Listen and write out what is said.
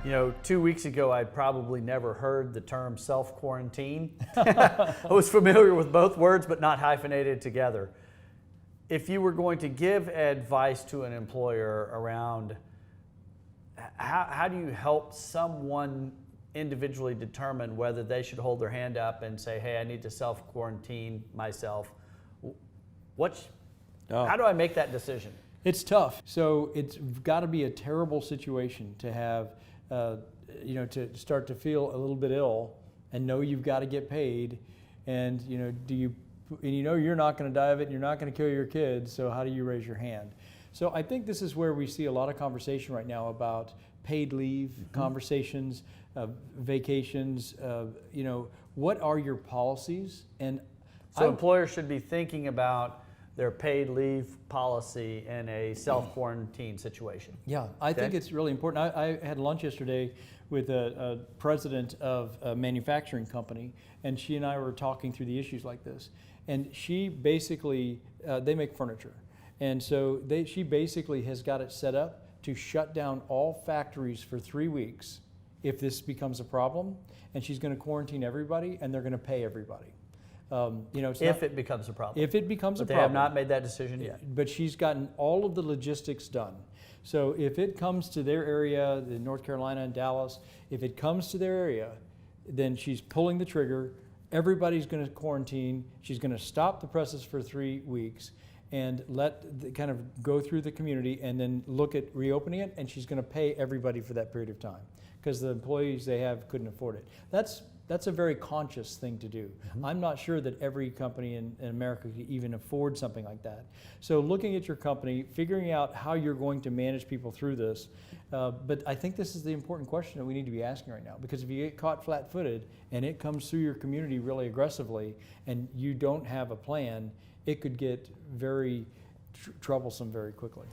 You know, 2 weeks ago, I'd probably never heard the term self-quarantine. I was familiar with both words, but not hyphenated together. If you were going to give advice to an employer around how do you help someone individually determine whether they should hold their hand up and say, hey, I need to self-quarantine myself, how do I make that decision? It's tough. So it's got to be a terrible situation to have, to start to feel a little bit ill and know you've got to get paid, and you're not going to die of it, and you're not going to kill your kids. So how do you raise your hand? So I think this is where we see a lot of conversation right now about paid leave, conversations, vacations. What are your policies? And so employers should be thinking about their paid leave policy in a self-quarantine situation. Yeah, I think it's really important. I had lunch yesterday with a president of a manufacturing company, and she and I were talking through the issues like this. And she basically, they make furniture. And so she basically has got it set up to shut down all factories for 3 weeks if this becomes a problem. And she's going to quarantine everybody, and they're going to pay everybody. If it becomes a problem. If it becomes a problem. They have not made that decision yet. But she's gotten all of the logistics done. So if it comes to their area, the North Carolina and Dallas, if it comes to their area, then she's pulling the trigger. Everybody's going to quarantine. She's going to stop the presses for 3 weeks and kind of go through the community and then look at reopening it, and she's going to pay everybody for that period of time because the employees they have couldn't afford it. That's a very conscious thing to do. Mm-hmm. I'm not sure that every company in America can even afford something like that. So looking at your company, figuring out how you're going to manage people through this, but I think this is the important question that we need to be asking right now, because if you get caught flat-footed and it comes through your community really aggressively and you don't have a plan, it could get very troublesome very quickly.